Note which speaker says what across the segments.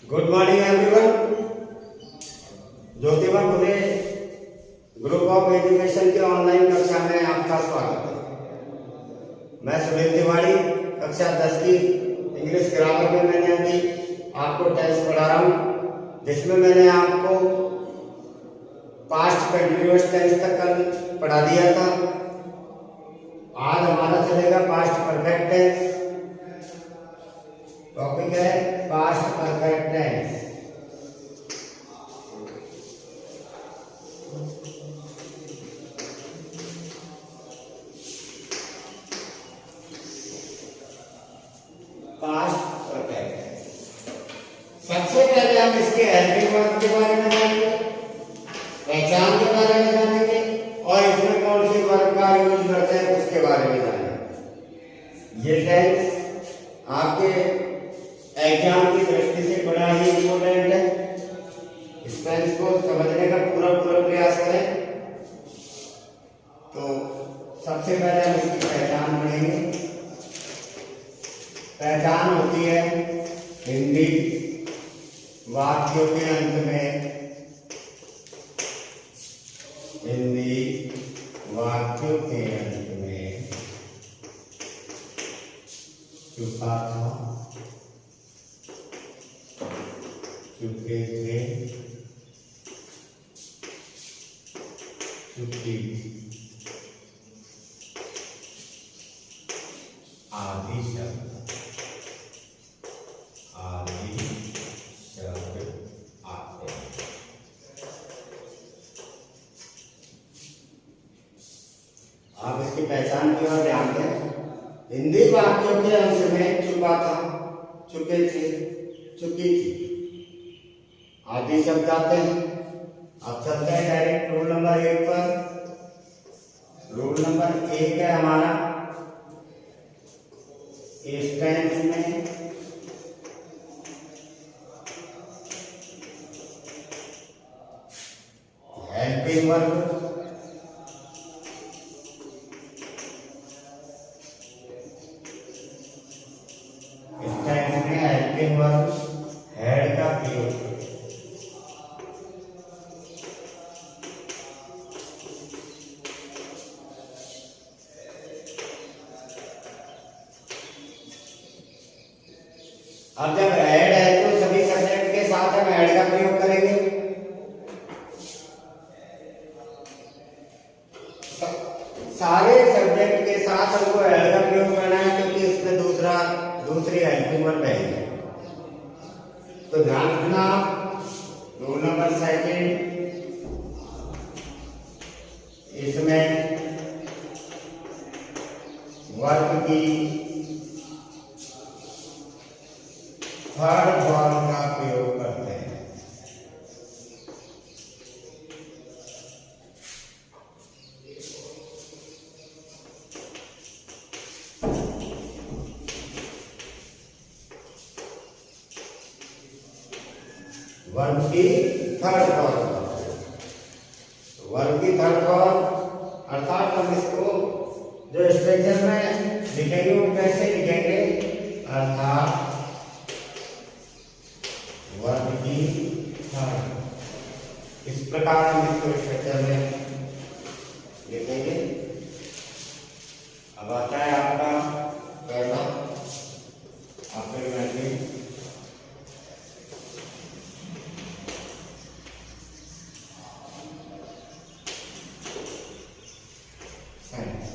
Speaker 1: Good morning everyone. Jyotiba today group of education के online कक्षा में आपका स्वागत है। मैं सुनील तिवारी कक्षा 10 की इंग्लिश ग्रामर में मैंने अभी आपको टेस्ट पढ़ा रहा हूँ, जिसमें मैंने आपको पास्ट कंटिन्यूअस टेंस तक कल पढ़ा दिया था। आज हमारा चलेगा पास्ट परफेक्ट टेंस। टॉपिक है past perfect tense. Past perfect. सबसे पहले हम इसके हेल्पिंग वर्ब के बारे में जानेंगे, पहचान के बारे में जानेंगे और इसमें कौन सी वर्ब का यूज करते हैं उसके बारे में जानेंगे। ये टेंस आपके एग्जाम की दृष्टि से बड़ा ही इम्पोर्टेंट है। इस टेंस को समझने का पूरा प्रयास करें। तो सबसे पहले हम इसकी पहचान पढ़ेंगे। पहचान होती है हिंदी वाक्यों के अंत में, हिंदी वाक्यों के अंत में चुका था, चुके थे, चुकी आदि शब्द आते हैं। आप इसकी पहचान की ओर ध्यान दें। हिंदी वाक्यों के अंत में चुका था, चुके थे, चुकी थी आदि शब्द आते हैं। अब चलते हैं डायरेक्ट रूल नंबर 1 पर। रूल नंबर 1 है हमारा, इस टेंस में helping verb helping verb had का प्रयोग करें। अब जब ऐड है तो सभी सब्जेक्ट के साथ हम ऐड का प्रयोग करेंगे। सारे सब्जेक्ट के साथ हमको ऐड का प्रयोग करना है, क्योंकि इसमें दूसरी हेल्पिंग वर्ब है। तो ध्यान रखना। रूल नंबर 2, इसमें वर्ब की थर्ड फॉर्म का प्रयोग करते हैं। वर्ब की थर्ड फॉर्म, वर्ब की थर्ड फॉर्म अर्थात हम इसको जो स्ट्रक्चर में लिखेंगे वो कैसे लिखेंगे, अर्थात वर्ब की थर्ड। इस प्रकार हम इसको स्ट्रक्चर में लिखेंगे। अब आता है आपका पहला अफर्मेटिव सेंटेंस।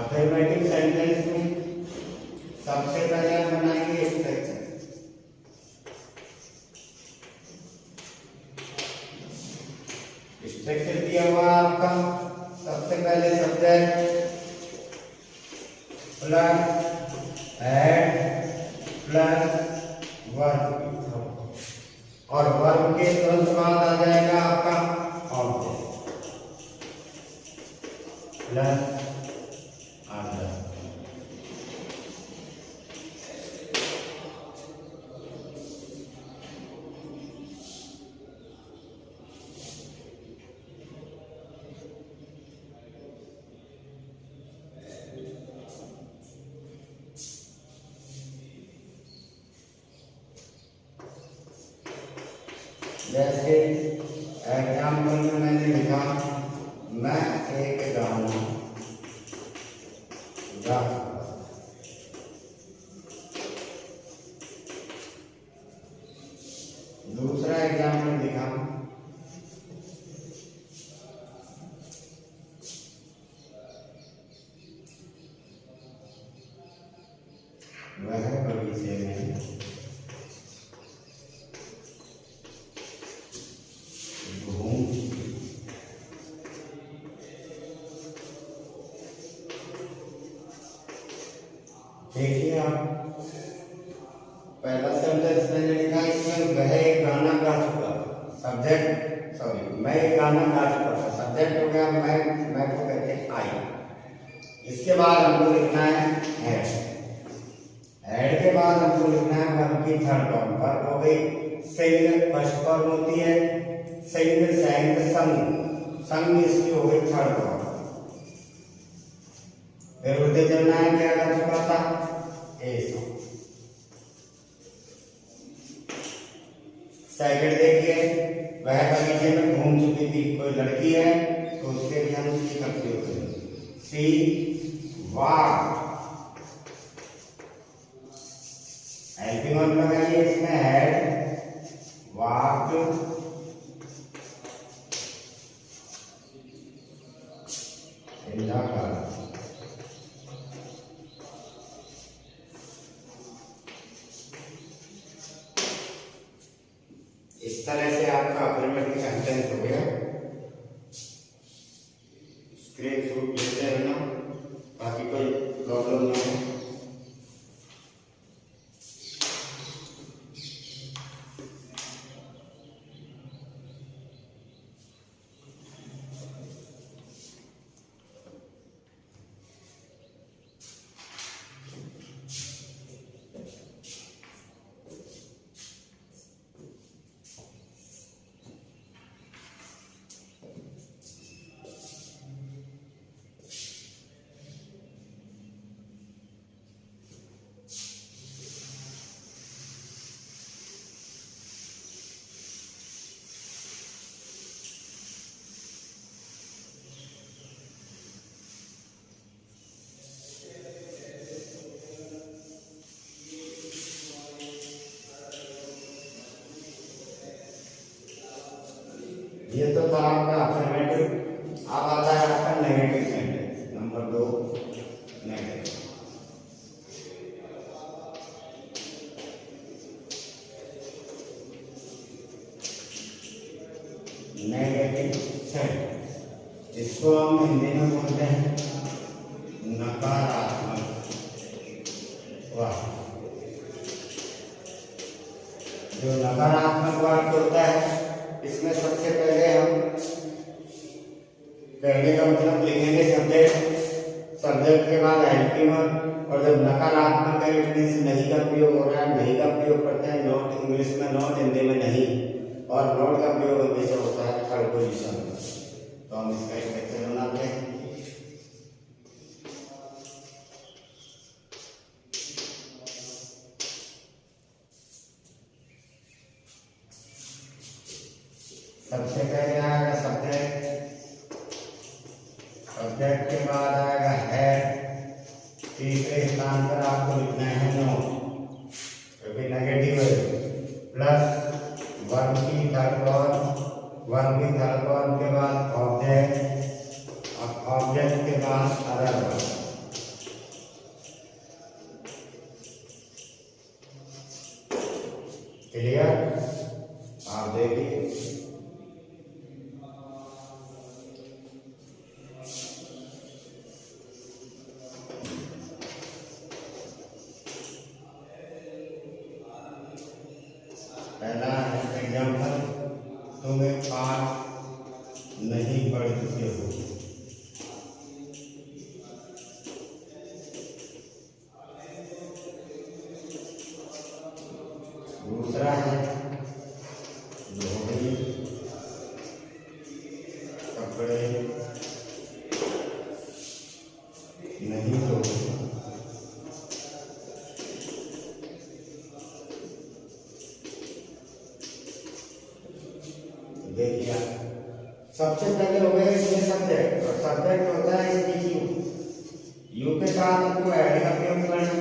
Speaker 1: अफर्मेटिव सेंटेंस में सबसे पहले हम बनाएंगे स्ट्रक्चर। स्ट्रक्चर दिया हुआ आपका, सबसे पहले subject plus add plus verb, और वर्ब के तुरंत बाद आ जाएगा आपका ऑब्जेक्ट प्लस अंडर। जैसे एग्जाम्पल में मैंने लिखा मैं एक गाना गा। दूसरा एग्जाम्पल लिखा वह बगीचे में घूम। देखिए आप पहला सेंटेंस मैंने लिखा इसमें वह एक गाना गा चुका, सब्जेक्ट सॉरी मैं एक गाना गा चुका था, सब्जेक्ट हो गया मैं को कहते हैं आई। इसके बाद हमको लिखना है हेड के बाद हमको लिखना है वर्ब की थर्ड फॉर्म। वर्ब हो गई सिंग फर्स्ट फॉर्म होती है, सिंग सेंग संग, संग इसकी हो गई थर्ड फॉर्म। फिर उल्टे चलना है, क्या कर चुका था ऐसा। सेकंड देखिए वह बगीचे में घूम चुकी थी, कोई लड़की है तो उसके लिए हम सी का प्रयोग करेंगे, सी वाक। हेल्पिंग वर्ब लगाइए इसमें head walk in the car. इस तरह से आपका अफर्मेटिव सेंटेंस हो गया। स्क्रीनशॉट लेते रहना ताकि कोई प्रॉब्लम ना हो। ये तो था आपका अफर्मेटिव। अब आता है आपका negative sentence number 2 negative. Negative sentence इसको हम हिंदी में बोलते हैं नकारात्मक। वाह, जो नकारात्मक वाक्य होता है इसमें सबसे पहले हम कहने का मतलब लिखेंगे सब्जेक्ट, सब्जेक्ट के बाद हेल्पिंग वर्ब, और जब नकारात्मक है मीन्स नहीं का प्रयोग हो रहा है, नहीं का प्रयोग करते हैं नॉट इंग्लिश में, नॉट हिंदी में नहीं, और नॉट का प्रयोग हमेशा होता है थर्ड पोजीशन में। तो हम इसका स्ट्रक्चर बनाते हैं। सबसे पहले आएगा सब्जेक्ट, सब्जेक्ट के बाद आएगा हेड, तीसरे स्थान पर आपको लिखना है नो क्योंकि नेगेटिव है, प्लस वर्ब की थर्ड फॉर्म, वर्ब की थर्ड फॉर्म के बाद ऑब्जेक्ट, अब ऑब्जेक्ट के बाद अदर वर्ब। क्लियर? आप देखिए पहला एग्जाम्पल, तुम एक पाठ नहीं पढ़ चुके हो। दूसरा है धोबी कपड़े नहीं धोते। देखिए सबसे पहले हो गया इसमें सब्जेक्ट, और सब्जेक्ट होता है इसमें यू के साथ हमको ऐड का प्रयोग करना है।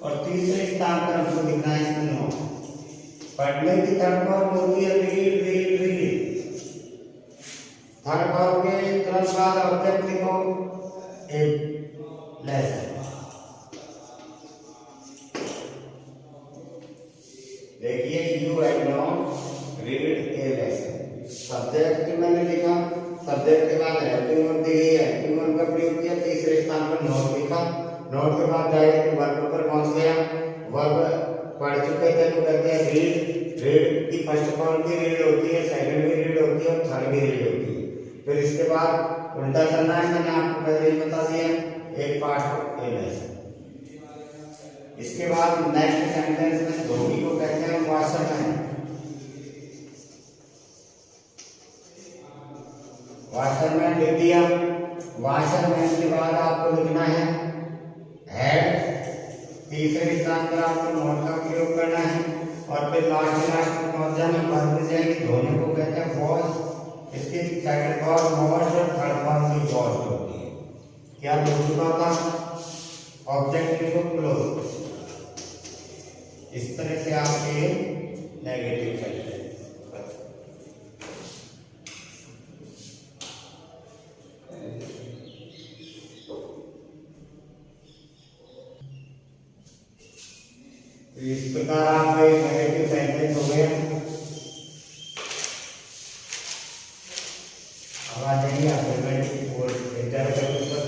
Speaker 1: और तीसरे स्थान पर हमको लिखना है इसमें नो। पढ़ने की थर्ड फॉर्म होती है read read read. Third form के तुरंत बाद ऑब्जेक्ट लिखो ए लेसन। देखिए you have not read A lesson. Subject मैंने लिखा, सब्जेक्ट के बाद हेल्पिंग वर्ब दी गई है, हेल्पिंग वर्ब का प्रयोग किया, तीसरे स्थान पर नोट लिखा, नोट के बाद डायरेक्ट वर्ब पर पहुंच गया। वर्ब पढ़ चुके थे तो कहते हैं रीड। रीड की फर्स्ट फॉर्म की रीड होती है, सेकंड भी रीड होती है और थर्ड भी रीड होती है। फिर इसके बाद उल्टा करना है, मैंने आपको पहले ही बता दिया, एक पार्ट ए लेसन। इसके बाद नेक्स्ट सेंटेंस में धोबी को कहते हैं वॉशरमैन। वॉशरमैन लिख दिया। वॉशरमैन के बाद आपको लिखना है हेड। तीसरे स्थान पर आपको नोट का प्रयोग करना है और फिर लास्ट में पहुंच जाना, पढ़ते जाएंगे। धोने को कहते हैं वॉश। इसकी सेकंड फॉर्म वॉश और थर्ड फॉर्म की वॉश होती है। क्या बोल चुका था? ऑब्जेक्ट लिखो क्लोज। इस तरह से आपके नेगेटिव सेंटेंस। इस प्रकार आपका एक नेगेटिव सेंटेंस हो गया। अब आ जाइए असाइनमेंट और इंटरव्यू पर।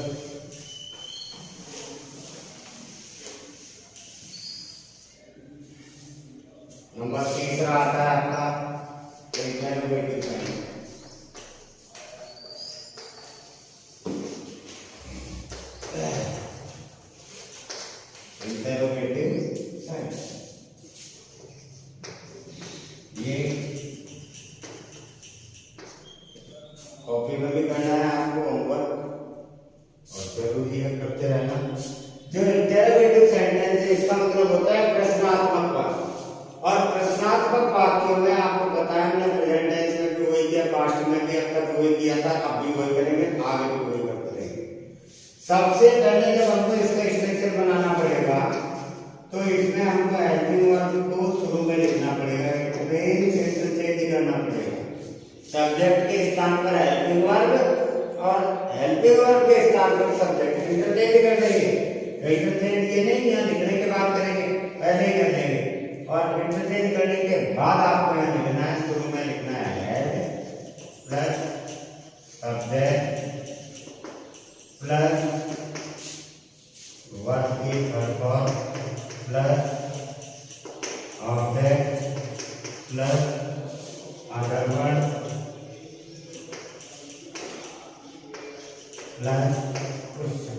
Speaker 1: नंबर तीसरा आता है आपका इंटररोगेटिव सेंटेंस। इंटररोगेटिव सेंटेंस ये कॉपी में भी करना है आपको होमवर्क, और जरूरी है करते रहना। जो इंटररोगेटिव सेंटेंस है इसका मतलब होता है प्रश्नात्मक वाक्य। और प्रश्नात्मक वाक्यों में आपको बताया हमने प्रेजेंट टेंस में भी वही किया, पास्ट में भी अब तक वही किया था, अब भी वही करेंगे, आगे भी वही करते रहेंगे। सबसे पहले जब हमको इसका स्ट्रक्चर बनाना पड़ेगा तो इसमें हमको हेल्पिंग वर्ब को शुरू में लिखना पड़ेगा, इंटरचेंज करना पड़ेगा। सब्जेक्ट के स्थान पर हेल्पिंग वर्ब और हेल्पिंग वर्ब के स्थान पर सब्जेक्ट इंटरचेंज कर देंगे। इंटरचेंज ये नहीं यहाँ लिखने के बाद करेंगे, पहले ही कर देंगे। और इंटरचेंज करने के बाद आपको यहाँ लिखना है, शुरू में लिखना है head plus subject plus verb की third form plus object plus other word plus question.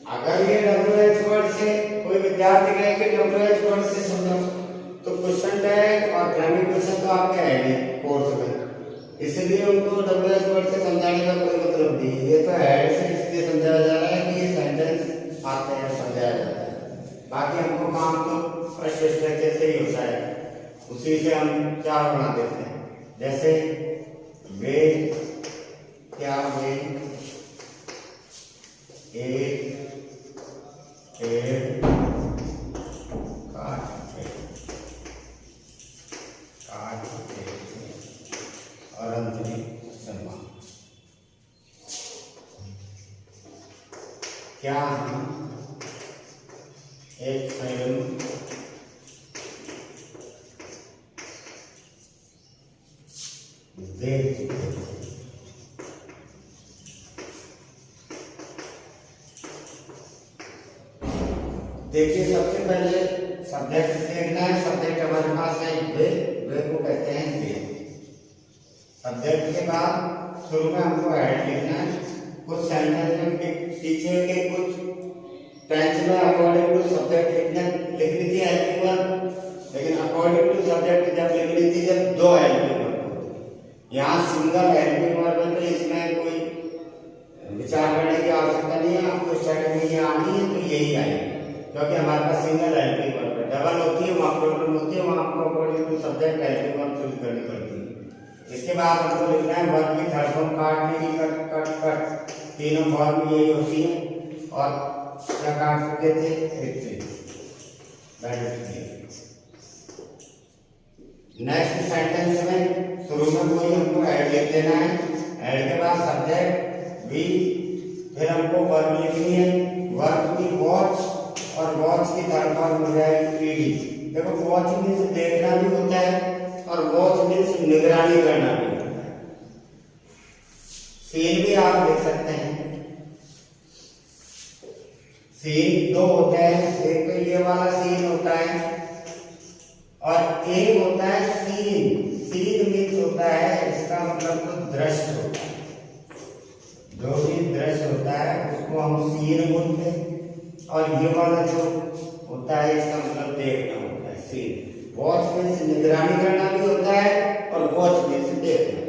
Speaker 1: अगर ये डब्ल्यूएच वर्ड से कोई विद्यार्थी कहे कि डब्ल्यूएच वर्ड से समझो तो क्वेश्चन टैग और ग्रामर क्वेश्चन तो आपके है नहीं कोर्स में, इसलिए उनको डब्ल्यूएच वर्ड से समझाने का कोई मतलब नहीं है। ये तो हेड से इसलिए समझाया जा रहा है कि ये सेंटेंस आते हैं, समझाया जाता है। बाकी हमको काम तो फर्स्ट स्ट्रक्चर से ही होता है, उसी से हम चार बना देते हैं। जैसे वे क्या वे एक और अंत में सम्मान। क्या हम एक फिल्म देख चुके हैं? देखिए सबसे पहले सब्जेक्ट देखना है। सब्जेक्ट हमारे पास है वे को कहते हैं वे। सब्जेक्ट के बाद शुरू में हमको हेड लिखना है। कुछ सेंटेंस में पीछे के कुछ टेंस में अकॉर्डिंग टू सब्जेक्ट लिखनी थी हेल्पिंग वर्ब, लेकिन अकॉर्डिंग टू सब्जेक्ट जब लिखनी थी जब दो हेल्पिंग वर्ब। यहाँ सिंगल हेल्पिंग वर्ब है तो इसमें कोई विचार करने की आवश्यकता नहीं है। आपको स्टार्टिंग में ये आनी है तो यही आएगी। क्योंकि हमारे पास सिंगल हेल्पिंग वर्ब है। डबल होती है वहाँ प्रॉब्लम होती है, वहाँ आपको according to subject helping verb choose करनी पड़ती है। इसके बाद हमको लिखना है वर्ब की थर्ड फॉर्म काटने की, कट कट कट, तीनों फॉर्म यही होती है। और क्या काट चुके थे, एक से नेक्स्ट सेंटेंस में शुरू में कोई हमको ऐड लिख देना है, ऐड के बाद सब्जेक्ट बी, फिर हमको वर्ब लिखनी है, वर्ब की वॉच, और वॉच की थर्ड फॉर्म हो जाएगी ईडी। देखो वॉच मीन्स देखना भी होता है और वॉच मीन्स निगरानी करना भी होता है। सीन भी आप लिख सकते हैं। सीन दो होते हैं, एक तो ये वाला सीन होता है और एक होता है सीन। सीन मीन्स होता है, इसका मतलब तो दृश्य होता है, जो भी दृश्य होता है उसको हम सीन बोलते हैं। और ये वाला जो होता है इसका मतलब देखना होता है, सीन। वॉच मीन्स निगरानी करना भी होता है और वॉच मीन्स देखना।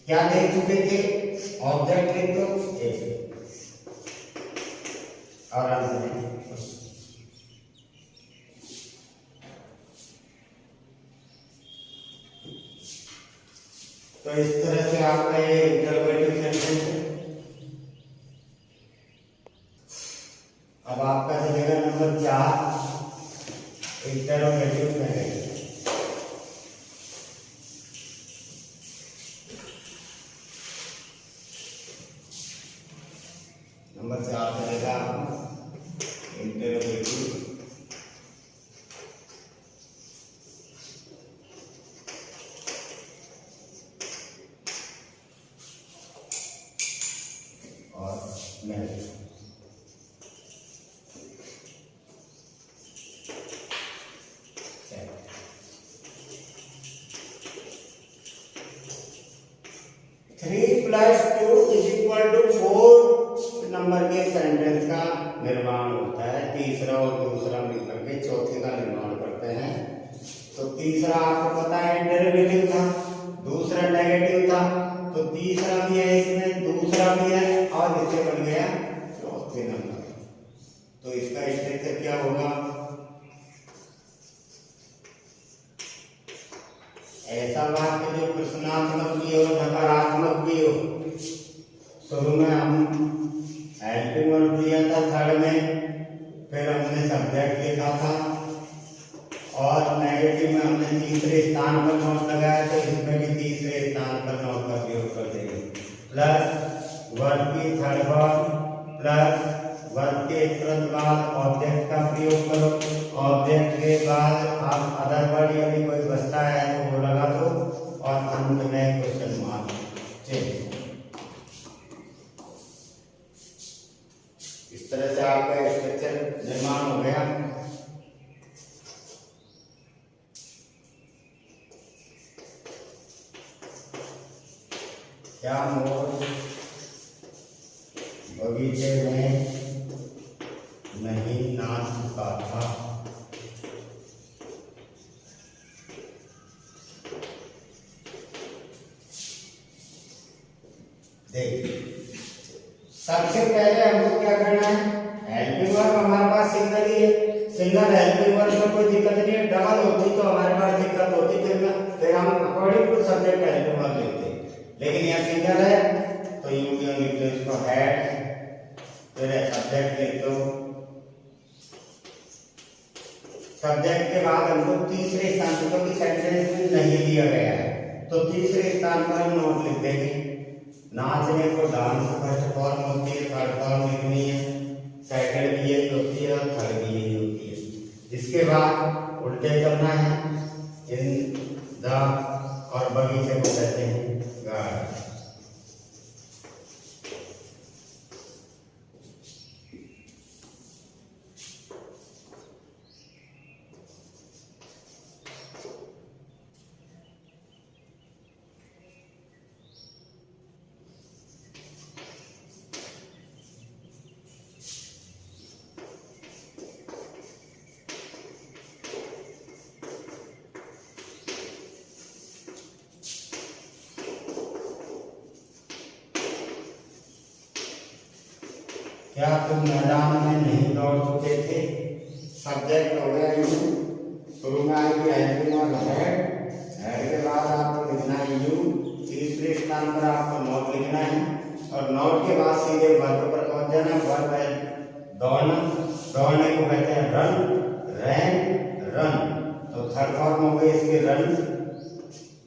Speaker 1: क्या देख चुके थे, ऑब्जेक्ट लिख दो एक, और अंत में तो इस तरह से आपका ये इंटरोगेटिव सेंटेंस है। अब आपका चलेगा नंबर 4, इंटरोगेटिव सेंटेंस। नंबर 4 चलेगा आपका इंटरोगेटिव। नंबर के सेंटेंस का निर्माण होता है। तीसरा और दूसरा मिलकर के चौथे का निर्माण करते हैं। तो तीसरा आपको पता है डेरिवेटिव था, दूसरा नेगेटिव था, तो तीसरा भी है इसमें, दूसरा भी है और इससे बन गया चौथे नंबर। तो इसका स्ट्रक्चर क्या होगा, ऐसा वाक्य जो प्रश्नात्मक भी हो, नकारात्मक भी हो। शुरू में हम हेल्पिंग वर्ब लिया था थर्ड में, फिर हमने सब्जेक्ट लिखा था और नेगेटिव में हमने तीसरे स्थान पर नोट लगाया, तो इसमें भी तीसरे स्थान पर नोट का प्रयोग कर देंगे। प्लस वर्ब की थर्ड फॉर्म प्लस वर्ब के तुरंत बाद ऑब्जेक्ट का प्रयोग करो। ऑब्जेक्ट के बाद आप अदर वर्ड यदि कोई बचता है तो वो लगा दो और अंत में क्वेश्चन मार्क। चलिए इस तरह से आपका स्ट्रक्चर निर्माण हो गया। क्या मोर बगीचे में नहीं नाच चुका था। देखिए सबसे पहले हमको क्या करना है, हेल्पिंग वर्ब हमारे पास सिंगल ही है, सिंगल हेल्पिंग वर्ब में कोई दिक्कत नहीं है। डबल होती तो हमारे पास दिक्कत होती, फिर हम according to subject helping verb लिखते, लेकिन यह सिंगल है तो यू लिख दो इसको हेड, फिर सब्जेक्ट लिख दो। सब्जेक्ट के बाद हमको तीसरे स्थान पर, क्योंकि सेंटेंस में नहीं दिया गया है तो तीसरे स्थान पर हम नोट लिख देंगे। नाचने को डांस फर्स्ट फॉर्म होती है, थर्ड फॉर्म लिखनी है, सेकंड भी यही होती है और थर्ड भी यही होती है। इसके बाद उल्टे करना है, इन द और बगीचे को कहते हैं गार्डन। क्या तुम मैदान में नहीं दौड़ चुके थे? सब्जेक्ट हो गया यू, शुरू में आएगी हेल्पिंग और हेड, हेड के बाद आपको लिखना है यू, तीसरे स्थान पर आपको नोट लिखना है और नोट के बाद सीधे वर्ब पर पहुंच जाना। वर्ब है दौड़ना, दौड़ने को कहते हैं रन, रैन, रन। तो थर्ड फॉर्म हो गई इसकी run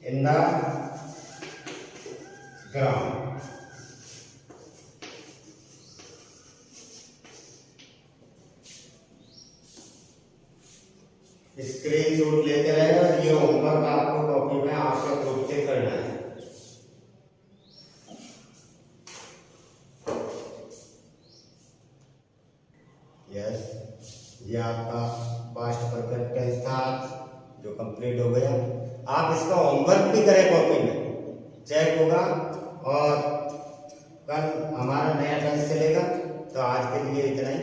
Speaker 1: in the ground. Screenshot लेते रहे और ये होमवर्क आपको कॉपी में आवश्यक रूप से करना है। यस, ये आपका पास्ट परफेक्ट टेंस था जो कंप्लीट हो गया। आप इसका होमवर्क भी करें, कॉपी में चेक होगा और कल हमारा नया टेंस चलेगा। तो आज के लिए इतना ही।